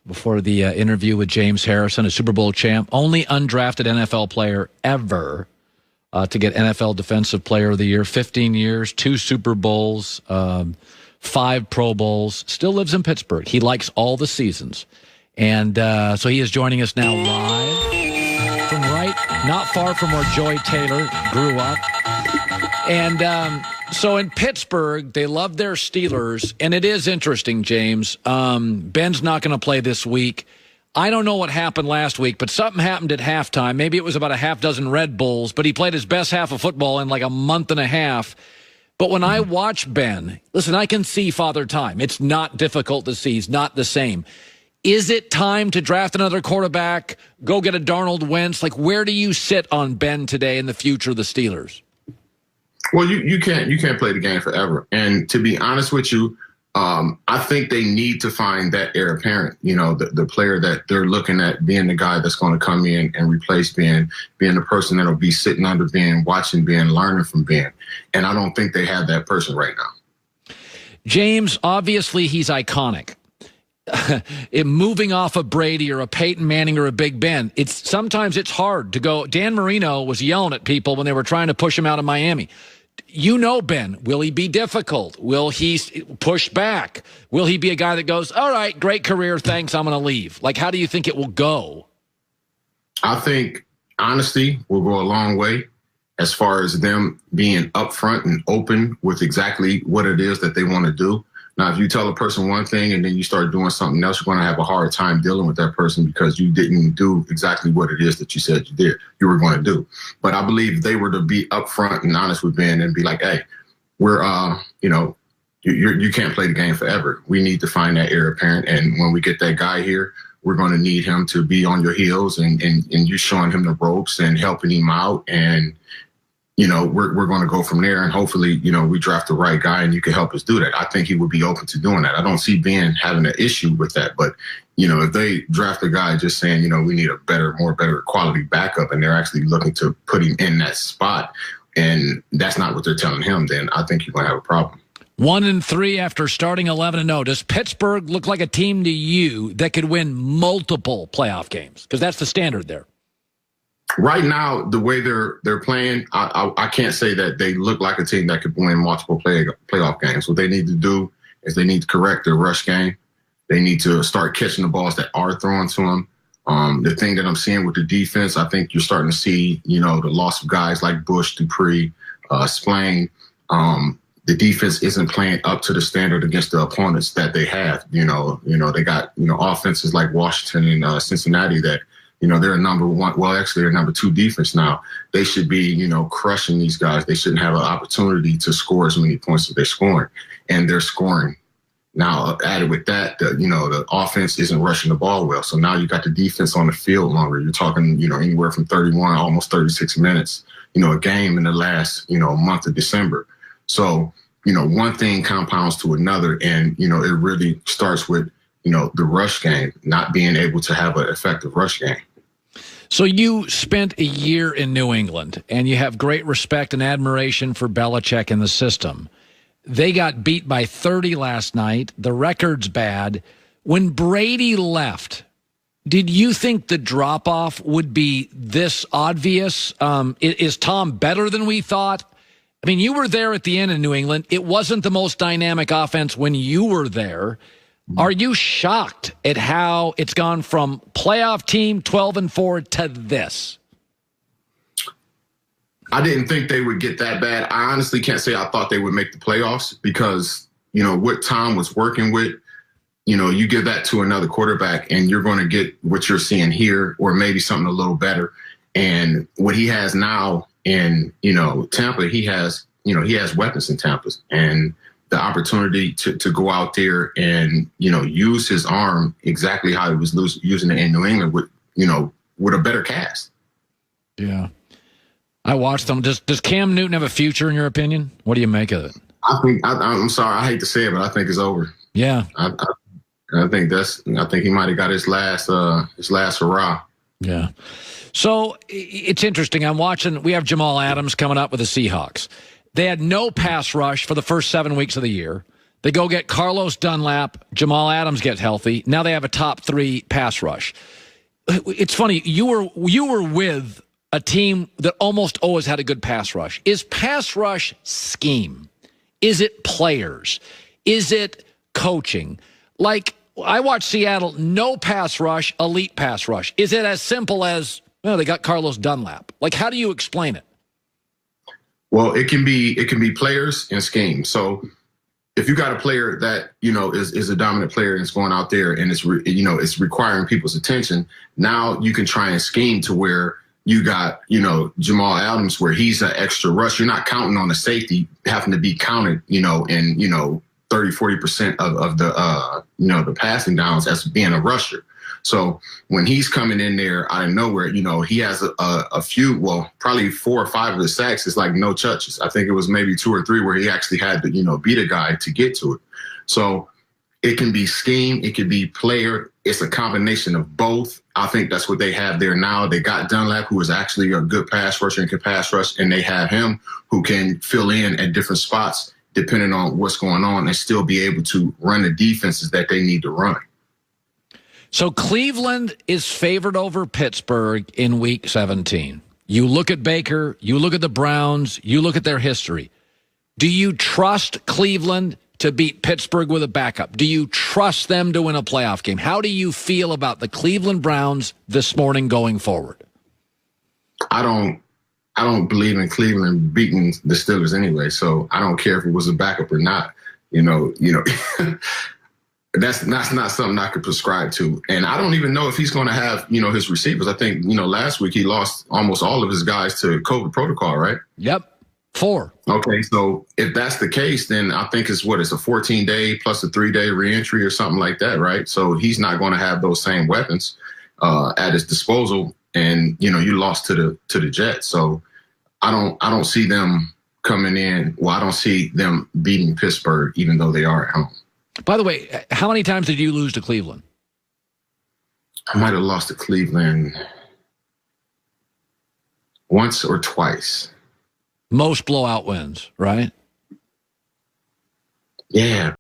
before the interview with James Harrison, a Super Bowl champ, only undrafted NFL player ever to get NFL Defensive Player of the Year, 15 years, 2 Super Bowls, 5 Pro Bowls, still lives in Pittsburgh. He likes all the seasons. And so he is joining us now live from not far from where Joy Taylor grew up. And so in Pittsburgh, they love their Steelers. And it is interesting, James. Ben's not going to play this week. I don't know what happened last week, but something happened at halftime. Maybe it was about a half dozen Red Bulls, but he played his best half of football in like a month and a half. But when I watch Ben, listen, I can see Father Time. It's not difficult to see. He's not the same. Is it time to draft another quarterback, go get a Darnold Wentz? Like, where do you sit on Ben today in the future of the Steelers? Well, you can't play the game forever. And to be honest with you, I think they need to find that heir apparent, the player that they're looking at being the guy that's going to come in and replace Ben, being the person that'll be sitting under Ben, watching Ben, learning from Ben. And I don't think they have that person right now. James, obviously he's iconic. Moving off of Brady or a Peyton Manning or a Big Ben, sometimes it's hard to go. Dan Marino was yelling at people when they were trying to push him out of Miami. Ben, will he be difficult? Will he push back? Will he be a guy that goes, all right, great career, thanks, I'm going to leave? Like, how do you think it will go? I think honesty will go a long way as far as them being upfront and open with exactly what it is that they want to do. Now, if you tell a person one thing and then you start doing something else, you're going to have a hard time dealing with that person because you didn't do exactly what it is that you said you were going to do. But I believe they were to be upfront and honest with Ben and be like, hey, we're, you can't play the game forever. We need to find that heir apparent. And when we get that guy here, we're going to need him to be on your heels and you showing him the ropes and helping him out. And we're going to go from there, and hopefully, we draft the right guy and you can help us do that. I think he would be open to doing that. I don't see Ben having an issue with that. But, if they draft a guy just saying, we need a better quality backup, and they're actually looking to put him in that spot, and that's not what they're telling him, then I think you're going to have a problem. 1-3 after starting 11-0. Does Pittsburgh look like a team to you that could win multiple playoff games? Because that's the standard there. Right now, the way they're playing, I can't say that they look like a team that could win multiple playoff games. What they need to do is they need to correct their rush game. They need to start catching the balls that are thrown to them. The thing that I'm seeing with the defense, I think you're starting to see, the loss of guys like Bush, Dupree, Spillane. The defense isn't playing up to the standard against the opponents that they have. They got, offenses like Washington and Cincinnati that, they're a number one. Well, actually, they're number 2 defense now. They should be, crushing these guys. They shouldn't have an opportunity to score as many points as they're scoring, and they're scoring. Now, added with that, the offense isn't rushing the ball well. So now you got the defense on the field longer. You're talking, anywhere from 31, almost 36 minutes, a game in the last, month of December. So, one thing compounds to another, and, it really starts with, the rush game, not being able to have an effective rush game. So you spent a year in New England, and you have great respect and admiration for Belichick and the system. They got beat by 30 last night. The record's bad. When Brady left, did you think the drop-off would be this obvious? Is Tom better than we thought? I mean, you were there at the end in New England. It wasn't the most dynamic offense when you were there. Are you shocked at how it's gone from playoff team 12-4 to this? I didn't think they would get that bad. I honestly can't say I thought they would make the playoffs because, what Tom was working with, you give that to another quarterback and you're going to get what you're seeing here or maybe something a little better. And what he has now in, Tampa, he has weapons in Tampa, and the opportunity to go out there and, use his arm exactly how he was using it in New England with a better cast. Yeah. I watched them. Does Cam Newton have a future in your opinion? What do you make of it? I'm sorry. I hate to say it, but I think it's over. Yeah. I think he might've got his last hurrah. Yeah. So it's interesting. I'm watching, we have Jamal Adams coming up with the Seahawks. They had no pass rush for the first 7 weeks of the year. They go get Carlos Dunlap. Jamal Adams gets healthy. Now they have a top 3 pass rush. It's funny. You were with a team that almost always had a good pass rush. Is pass rush scheme? Is it players? Is it coaching? Like, I watched Seattle, no pass rush, elite pass rush. Is it as simple as, well, they got Carlos Dunlap? Like, how do you explain it? Well, it can be players and scheme. So if you got a player that, is a dominant player and it's going out there and it's requiring people's attention, now you can try and scheme to where you got, Jamal Adams, where he's an extra rush. You're not counting on the safety having to be counted, in 30-40% of the passing downs as being a rusher. So when he's coming in there out of nowhere, he has a few, well, probably 4 or 5 of the sacks. It's like no touches. I think it was maybe 2 or 3 where he actually had to, beat a guy to get to it. So it can be scheme. It could be player. It's a combination of both. I think that's what they have there now. They got Dunlap, who is actually a good pass rusher and can pass rush, and they have him who can fill in at different spots depending on what's going on and still be able to run the defenses that they need to run. So Cleveland is favored over Pittsburgh in Week 17. You look at Baker, you look at the Browns, you look at their history. Do you trust Cleveland to beat Pittsburgh with a backup? Do you trust them to win a playoff game? How do you feel about the Cleveland Browns this morning going forward? I don't believe in Cleveland beating the Steelers anyway, so I don't care if it was a backup or not. That's not something I could prescribe to. And I don't even know if he's going to have, his receivers. I think, last week he lost almost all of his guys to COVID protocol, right? Yep. 4. Okay. So if that's the case, then I think it's a 14-day plus a 3-day reentry or something like that, right? So he's not going to have those same weapons at his disposal. And, you lost to the Jets. So I don't see them coming in. Well, I don't see them beating Pittsburgh, even though they are at home. By the way, how many times did you lose to Cleveland? I might have lost to Cleveland once or twice. Most blowout wins, right? Yeah,